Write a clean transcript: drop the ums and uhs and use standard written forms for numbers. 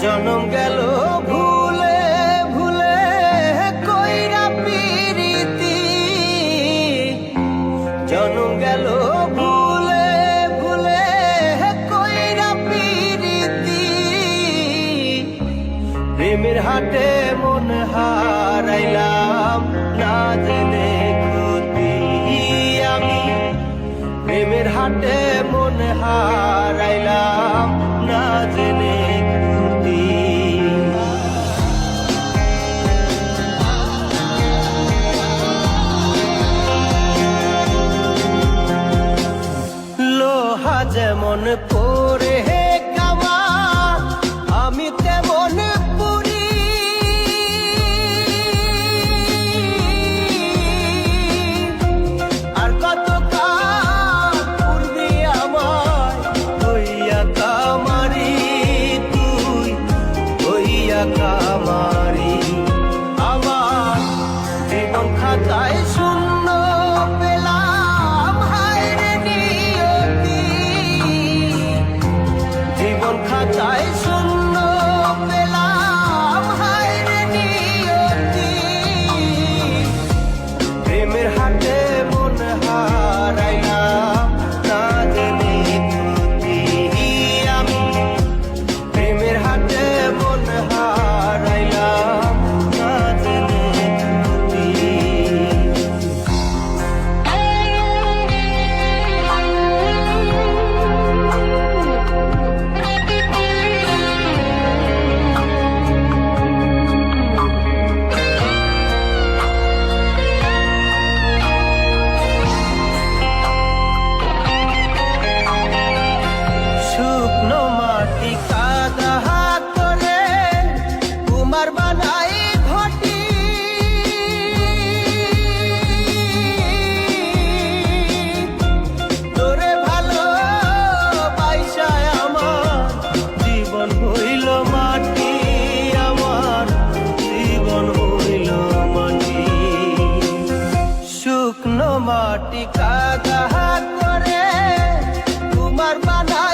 জনম গেল ভুলে ভুলে কইরা পিরিতি, জনম গেল ভুলে ভুলে কইরা পিরিতি। প্রেমের হাটে মন হারাইলাম না জেনে ক্ষতি আমি, প্রেমের হাটে মন হারাইলাম না জেনে ক্ষতি। লোহা যেমন পরে কামা আমি তেমন পুরি, আর কত কাল পূর্বে আমার হইয়া কামারি, তুই হইয়া কামারি। আমার জীবন খাতায় শূন্য পেলাম হায় রে নিয়তি, জীবন খাতায় শূন্য পেলাম হায় রে নিয়তি। প্রেমের হাটে মন হারাইলাম না জেনে ক্ষতি আমি, প্রেমের হাটে মন হারাইলাম না জেনে ক্ষতি। শুকনো মাটি কাদা করে কুমার বানাই ঘটি, তোরে ভালো বাইসায় আমার জীবন হইল মাটি, আমার জীবন হইল মাটি। শুকনো মাটি কাদা করে কুমার বানাই